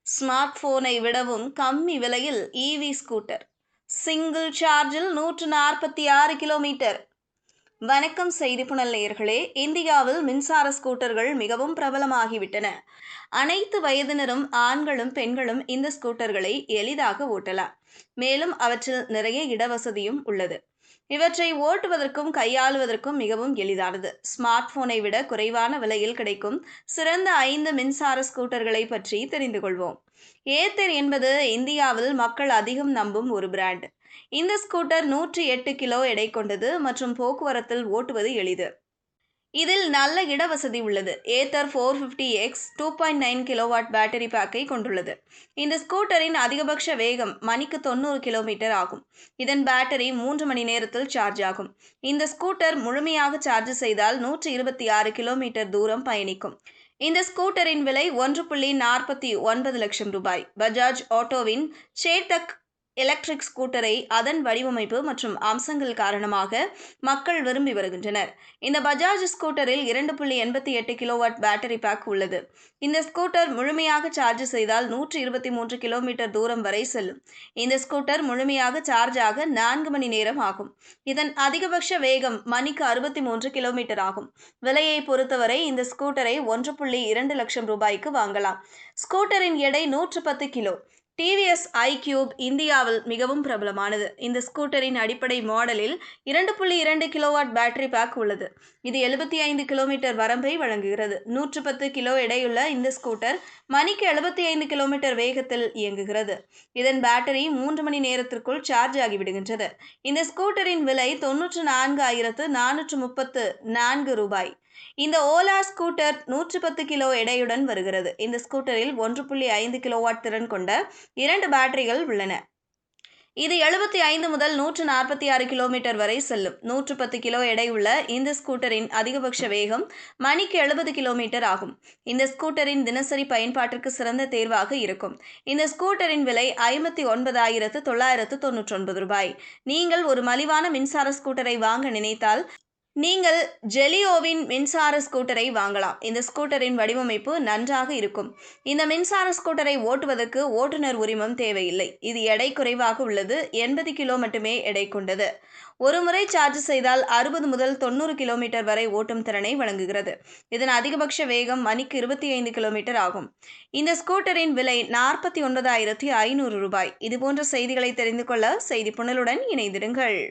Smart போனை விடவும் கம்மி விலையில் இவி ஸ்கூட்டர். சிங்கிள் சார்ஜில் 146 கிலோமீட்டர். வணக்கம் செய்தி புனல் நேயர்களே. இந்தியாவில் மின்சார ஸ்கூட்டர்கள் மிகவும் பிரபலமாகிவிட்டன. அனைத்து வயதினரும் ஆண்களும் பெண்களும் இந்த ஸ்கூட்டர்களை எளிதாக ஓட்டலாம். மேலும் அவற்றில் நிறைய இடவசதியும் உள்ளது. இவற்றை ஓட்டுவதற்கும் கையாளுவதற்கும் மிகவும் எளிதானது. ஸ்மார்ட் போனை விட குறைவான விலையில் கிடைக்கும் சிறந்த 5 மின்சார ஸ்கூட்டர்களை பற்றி தெரிந்து கொள்வோம். ஏத்தர் என்பது இந்தியாவில் மக்கள் அதிகம் நம்பும் ஒரு பிராண்ட். இந்த ஸ்கூட்டர் 108 கிலோ எடை கொண்டது மற்றும் போக்குவரத்தில் ஓட்டுவது எளிது. இதில் நல்ல இடவசதி உள்ளது. ஏத்தர் 450X 2.9 கிலோவாட் பேட்டரி பேக்கை கொண்டுள்ளது. இந்த ஸ்கூட்டரின் அதிகபட்ச வேகம் மணிக்கு 90 கிலோமீட்டர் ஆகும். இதன் பேட்டரி 3 மணி நேரத்தில் சார்ஜ் ஆகும். இந்த ஸ்கூட்டர் முழுமையாக சார்ஜ் செய்தால் 126 கிலோமீட்டர் தூரம் பயணிக்கும். இந்த ஸ்கூட்டரின் விலை 1.49 லட்சம் ரூபாய். பஜாஜ் ஆட்டோவின் சேதக் எலக்ட்ரிக் ஸ்கூட்டரை அதன் வடிவமைப்பு மற்றும் அம்சங்கள் காரணமாக மக்கள் விரும்பி வருகின்றனர். இந்த பஜாஜ் ஸ்கூட்டரில் 2.88 கிலோவாட் பேட்டரி பேக் உள்ளது. இந்த ஸ்கூட்டர் முழுமையாக சார்ஜ் செய்தால் 123 கிலோமீட்டர் தூரம் வரை செல்லும். இந்த ஸ்கூட்டர் முழுமையாக சார்ஜ் ஆக 4 மணி நேரம் ஆகும். இதன் அதிகபட்ச வேகம் மணிக்கு 63 கிலோமீட்டர் ஆகும். விலையை பொறுத்தவரை இந்த ஸ்கூட்டரை 1.2 லட்சம் ரூபாய்க்கு வாங்கலாம். ஸ்கூட்டரின் எடை 110 கிலோ. டிவிஎஸ் iQube இந்தியாவில் மிகவும் பிரபலமானது. இந்த ஸ்கூட்டரின் அடிப்படை மாடலில் 2.2 கிலோவாட் பேட்டரி பேக் உள்ளது. இது 75 கிலோமீட்டர் வரம்பை வழங்குகிறது. 110 கிலோ எடையுள்ள இந்த ஸ்கூட்டர் மணிக்கு 75 கிலோமீட்டர் வேகத்தில் இயங்குகிறது. இதன் பேட்டரி 3 மணி நேரத்திற்குள் சார்ஜ் ஆகிவிடுகின்றது. இந்த ஸ்கூட்டரின் விலை 94,434 ரூபாய். இந்த ஓலா ஸ்கூட்டர் 110 கிலோ எடையுடன் வருகிறது. இந்த ஸ்கூட்டரில் 1.5 கிலோவாட் திறன் கொண்ட 2 பேட்டரிகள் உள்ளன. இது 75 முதல் 146 கிலோமீட்டர் வரை செல்லும். 110 கிலோ எடை உள்ள இந்த ஸ்கூட்டரின் அதிகபட்ச வேகம் மணிக்கு 70 கிலோமீட்டர் ஆகும். இந்த ஸ்கூட்டரின் தினசரி பயன்பாட்டிற்கு சிறந்த தேர்வாக இருக்கும். இந்த ஸ்கூட்டரின் விலை 59,999 ரூபாய். நீங்கள் ஒரு மலிவான மின்சார ஸ்கூட்டரை வாங்க நினைத்தால் நீங்கள் ஜெலியோவின் மின்சார ஸ்கூட்டரை வாங்கலாம். இந்த ஸ்கூட்டரின் வடிவமைப்பு நன்றாக இருக்கும். இந்த மின்சார ஸ்கூட்டரை ஓட்டுவதற்கு ஓட்டுநர் உரிமம் தேவையில்லை. இது எடை குறைவாக உள்ளது. 80 கிலோ மட்டுமே எடை கொண்டது. ஒரு முறை சார்ஜ் செய்தால் 60 முதல் 90 கிலோமீட்டர் வரை ஓட்டும் திறனை வழங்குகிறது. இதன் அதிகபட்ச வேகம் மணிக்கு 25 கிலோமீட்டர் ஆகும். இந்த ஸ்கூட்டரின் விலை 49,500 ரூபாய். இதுபோன்ற செய்திகளை தெரிந்து கொள்ள செய்தி புனலுடன் இணைந்திருங்கள்.